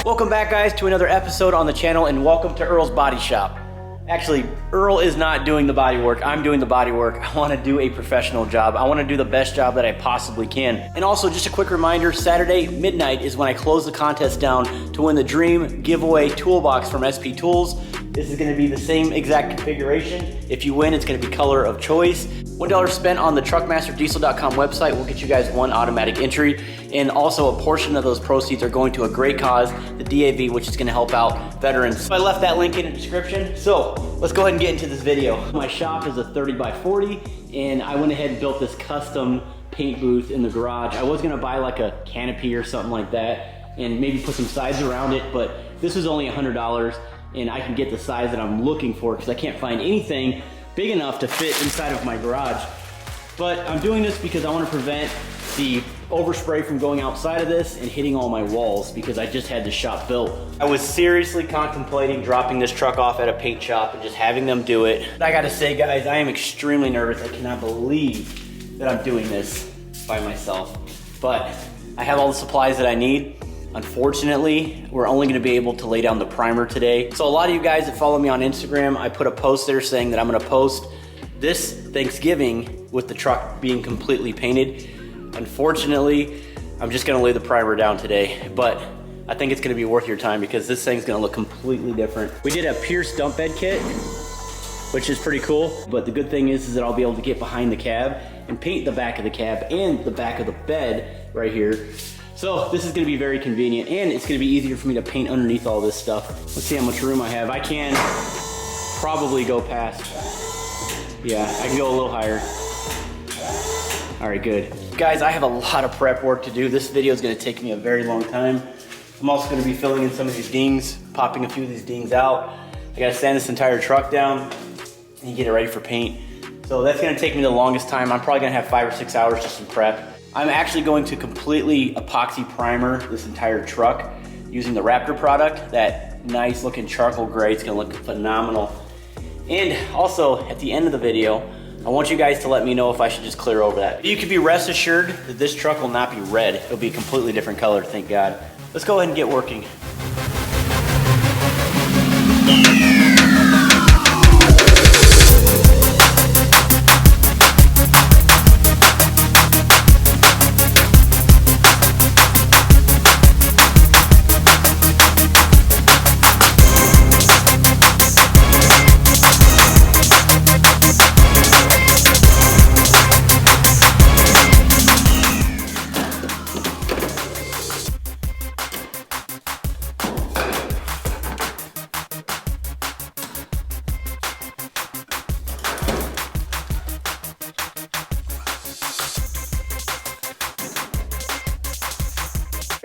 Welcome back, guys, to another episode on the channel, and welcome to Earl's Body Shop. Actually, Earl is not doing the body work. I'm doing the body work. I want to do a professional job. I want to do the best job that I possibly can. And also, just a quick reminder, Saturday midnight is when I close the contest down to win the Dream Giveaway Toolbox from SP Tools. This is going to be the same exact configuration. If you win, it's going to be color of choice. $1 spent on the truckmasterdiesel.com website will get you guys one automatic entry. And also a portion of those proceeds are going to a great cause, the DAV, which is going to help out veterans. So I left that link in the description. So let's go ahead and get into this video. My shop is a 30 by 40, and I went ahead and built this custom paint booth in the garage. I was going to buy like a canopy or something like that and maybe put some sides around it, but this was only $100, and I can get the size that I'm looking for because I can't find anything big enough to fit inside of my garage. But I'm doing this because I want to prevent the overspray from going outside of this and hitting all my walls because I just had this shop built. I was seriously contemplating dropping this truck off at a paint shop and just having them do it. But I gotta say, guys, I am extremely nervous. I cannot believe that I'm doing this by myself. But I have all the supplies that I need. Unfortunately, we're only gonna be able to lay down the primer today. So a lot of you guys that follow me on Instagram, I put a post there saying that I'm gonna post this Thanksgiving with the truck being completely painted. Unfortunately, I'm just gonna lay the primer down today, but I think it's gonna be worth your time because this thing's gonna look completely different. We did a pierced dump bed kit, which is pretty cool. But the good thing is that I'll be able to get behind the cab and paint the back of the cab and the back of the bed right here. So this is gonna be very convenient, and it's gonna be easier for me to paint underneath all this stuff. Let's see how much room I have. I can probably go past. Yeah, I can go a little higher. All right, good. Guys, I have a lot of prep work to do. This video is gonna take me a very long time. I'm also gonna be filling in some of these dings, popping a few of these dings out. I gotta sand this entire truck down and get it ready for paint. So that's gonna take me the longest time. I'm probably gonna have 5 or 6 hours just in prep. I'm actually going to completely epoxy primer this entire truck using the Raptor product. That nice looking charcoal gray, it's gonna look phenomenal. And also at the end of the video, I want you guys to let me know if I should just clear over that. You can be rest assured that this truck will not be red. It'll be a completely different color, thank God. Let's go ahead and get working.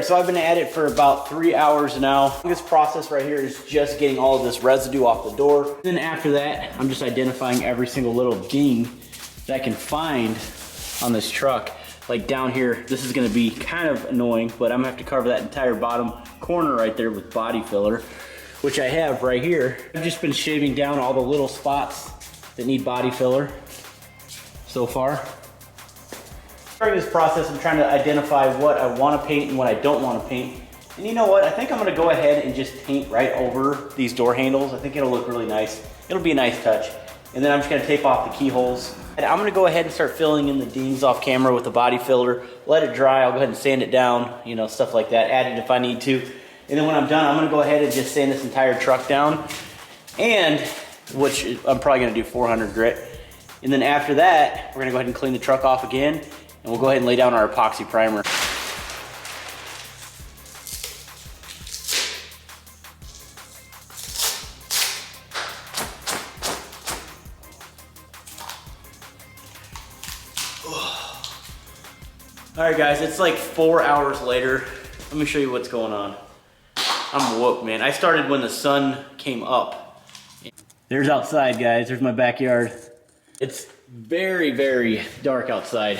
So I've been at it for about 3 hours now. This process right here is just getting all of this residue off the door. Then after that, I'm just identifying every single little ding that I can find on this truck. Like down here, this is gonna be kind of annoying, but I'm gonna have to cover that entire bottom corner right there with body filler, which I have right here. I've just been shaving down all the little spots that need body filler so far. During this process, I'm trying to identify what I want to paint and what I don't want to paint. And you know what? I think I'm going to go ahead and just paint right over these door handles. I think it'll look really nice. It'll be a nice touch. And then I'm just going to tape off the keyholes. And I'm going to go ahead and start filling in the dings off camera with the body filler. Let it dry. I'll go ahead and sand it down, you know, stuff like that. Add it if I need to. And then when I'm done, I'm going to go ahead and just sand this entire truck down. And, which I'm probably going to do 400 grit. And then after that, we're going to go ahead and clean the truck off again. And we'll go ahead and lay down our epoxy primer. All right, guys, it's like 4 hours later. Let me show you what's going on. I'm woke, man. I started when the sun came up. There's outside, guys. There's my backyard. It's very, very dark outside.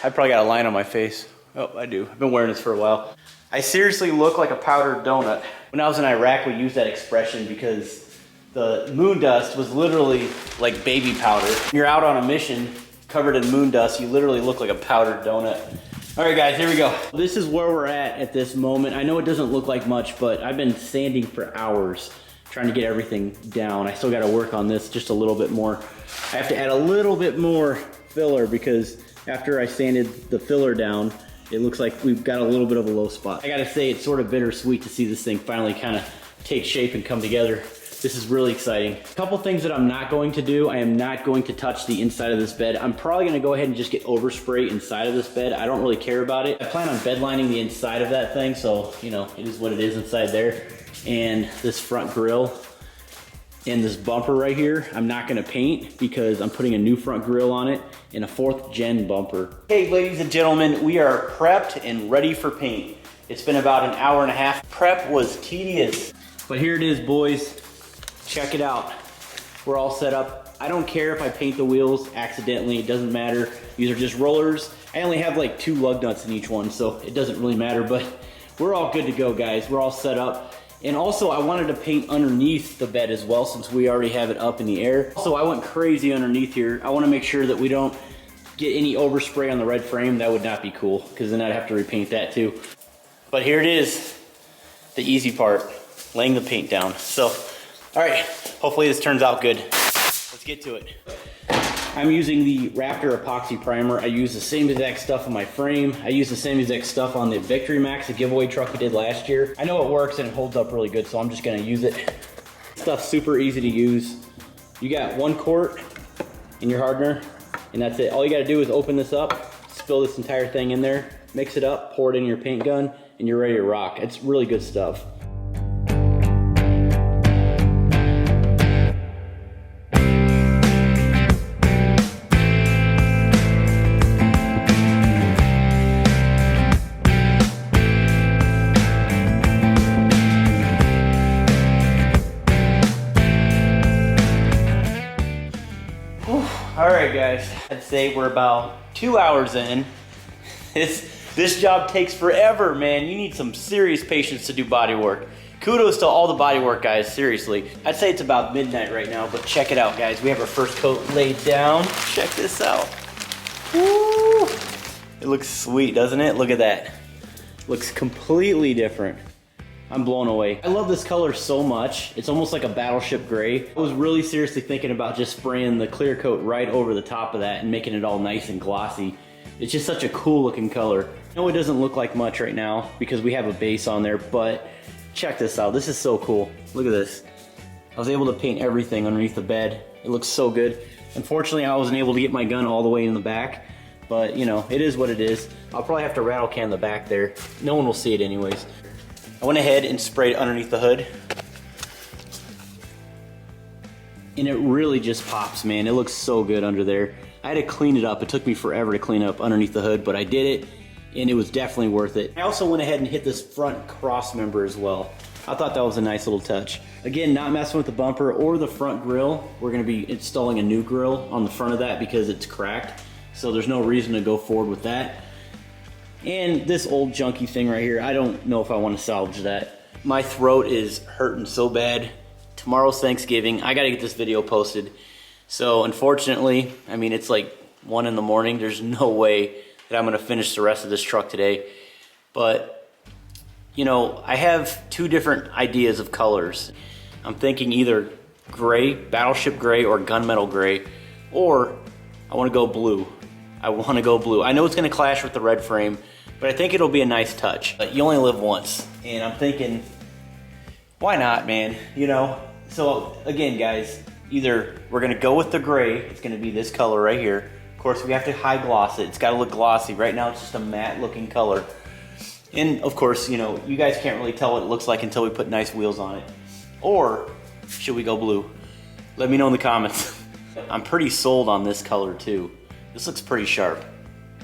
I probably got a line on my face. Oh, I do. I've been wearing this for a while. I seriously look like a powdered donut. When I was in Iraq, we used that expression because the moon dust was literally like baby powder. When you're out on a mission covered in moon dust, you literally look like a powdered donut. All right, guys, here we go. This is where we're at this moment. I know it doesn't look like much, but I've been sanding for hours trying to get everything down. I still got to work on this just a little bit more. I have to add a little bit more filler because after I sanded the filler down, it looks like we've got a little bit of a low spot. I gotta say, it's sort of bittersweet to see this thing finally kind of take shape and come together. This is really exciting. A couple things that I'm not going to do. I am not going to touch the inside of this bed. I'm probably gonna go ahead and just get overspray inside of this bed. I don't really care about it. I plan on bed lining the inside of that thing, so you know, it is what it is inside there. And this front grille and this bumper right here, I'm not gonna paint because I'm putting a new front grille on it and a 4th gen bumper. Hey, ladies and gentlemen, we are prepped and ready for paint. It's been about an hour and a half. Prep was tedious, but here it is, boys. Check it out. We're all set up. I don't care if I paint the wheels accidentally, it doesn't matter. These are just rollers. I only have like 2 lug nuts in each one, so it doesn't really matter, but we're all good to go, guys. We're all set up. And also, I wanted to paint underneath the bed as well, since we already have it up in the air. So I went crazy underneath here. I want to make sure that we don't get any overspray on the red frame. That would not be cool, because then I'd have to repaint that too. But here it is, the easy part, laying the paint down. So, all right, hopefully this turns out good. Let's get to it. I'm using the Raptor epoxy primer. I use the same exact stuff on my frame. I use the same exact stuff on the Victorymax, the giveaway truck we did last year. I know it works and it holds up really good, so I'm just gonna use it. Stuff's super easy to use. You got 1 quart in your hardener, and that's it. All you gotta do is open this up, spill this entire thing in there, mix it up, pour it in your paint gun, and you're ready to rock. It's really good stuff. All right, guys, I'd say we're about 2 hours in. This job takes forever, man. You need some serious patience to do body work. Kudos to all the body work guys, seriously. I'd say it's about midnight right now, but check it out, guys. We have our first coat laid down. Check this out. Woo! It looks sweet, doesn't it? Look at that. Looks completely different. I'm blown away. I love this color so much. It's almost like a battleship gray. I was really seriously thinking about just spraying the clear coat right over the top of that and making it all nice and glossy. It's just such a cool looking color. I know it doesn't look like much right now because we have a base on there, but check this out. This is so cool. Look at this. I was able to paint everything underneath the bed. It looks so good. Unfortunately, I wasn't able to get my gun all the way in the back, but you know, it is what it is. I'll probably have to rattle can the back there. No one will see it anyways. I went ahead and sprayed underneath the hood. And it really just pops, man. It looks so good under there. I had to clean it up. It took me forever to clean up underneath the hood, but I did it, and it was definitely worth it. I also went ahead and hit this front cross member as well. I thought that was a nice little touch. Again, not messing with the bumper or the front grille. We're gonna be installing a new grille on the front of that because it's cracked. So there's no reason to go forward with that. And this old junky thing right here, I don't know if I want to salvage that. My throat is hurting so bad. Tomorrow's Thanksgiving. I got to get this video posted. So unfortunately, I mean, it's like 1 in the morning. There's no way that I'm going to finish the rest of this truck today. But, you know, I have 2 different ideas of colors. I'm thinking either gray, battleship gray, or gunmetal gray, or I want to go blue. I want to go blue. I know it's going to clash with the red frame, but I think it'll be a nice touch. But you only live once, and I'm thinking, why not, man? You know? So again, guys, either we're going to go with the gray. It's going to be this color right here. Of course, we have to high gloss it. It's got to look glossy. Right now, it's just a matte looking color. And of course, you know, you guys can't really tell what it looks like until we put nice wheels on it. Or should we go blue? Let me know in the comments. I'm pretty sold on this color too. This looks pretty sharp.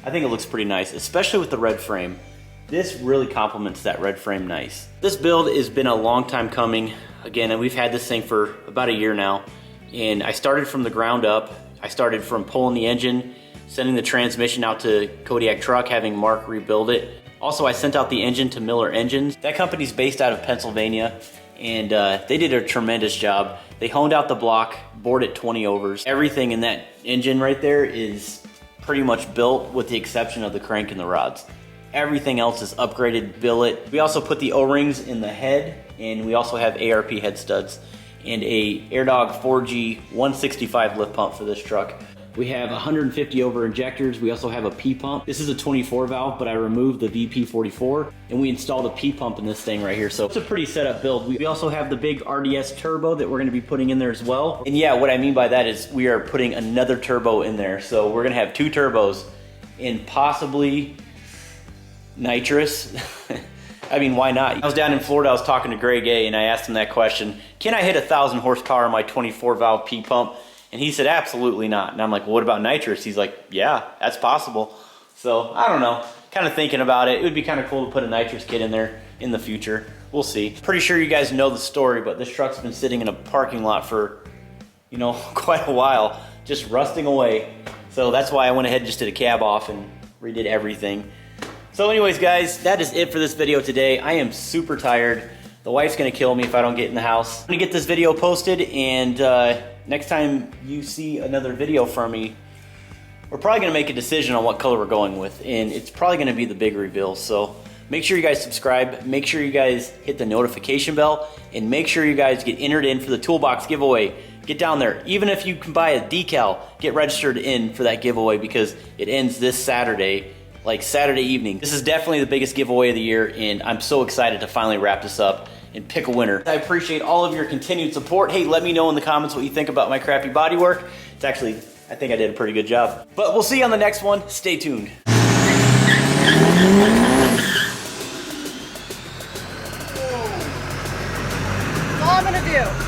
I think it looks pretty nice, especially with the red frame. This really complements that red frame nice. This build has been a long time coming. Again, and we've had this thing for about a year now. And I started from the ground up. I started from pulling the engine, sending the transmission out to Kodiak truck, having Mark rebuild it. Also, I sent out the engine to Miller Engines. That company's based out of Pennsylvania, and they did a tremendous job. They honed out the block, bored it 20 overs. Everything in that engine right there is pretty much built with the exception of the crank and the rods. Everything else is upgraded billet. We also put the O-rings in the head, and we also have ARP head studs and a AirDog 4G 165 lift pump for this truck. We have 150 over injectors. We also have a P pump. This is a 24 valve, but I removed the VP44 and we installed a P pump in this thing right here. So it's a pretty set up build. We also have the big RDS turbo that we're gonna be putting in there as well. And yeah, what I mean by that is we are putting another turbo in there. So we're gonna have 2 turbos and possibly nitrous. I mean, why not? I was down in Florida, I was talking to Greg A, and I asked him that question. Can I hit 1,000 horsepower on my 24 valve P pump? And he said, absolutely not. And I'm like, well, what about nitrous? He's like, yeah, that's possible. So I don't know, kind of thinking about it. It would be kind of cool to put a nitrous kit in there in the future. We'll see. Pretty sure you guys know the story, but this truck's been sitting in a parking lot for, you know, quite a while, just rusting away. So that's why I went ahead and just did a cab off and redid everything. So anyways, guys, that is it for this video today. I am super tired. The wife's gonna kill me if I don't get in the house. I'm gonna get this video posted, and next time you see another video from me, we're probably gonna make a decision on what color we're going with, and it's probably gonna be the big reveal. So make sure you guys subscribe, make sure you guys hit the notification bell, and make sure you guys get entered in for the toolbox giveaway. Get down there. Even if you can buy a decal, get registered in for that giveaway because it ends this Saturday, like Saturday evening. This is definitely the biggest giveaway of the year, and I'm so excited to finally wrap this up and pick a winner. I appreciate all of your continued support. Hey, let me know in the comments what you think about my crappy bodywork. It's actually, I think I did a pretty good job. But we'll see you on the next one. Stay tuned. That's all I'm gonna do.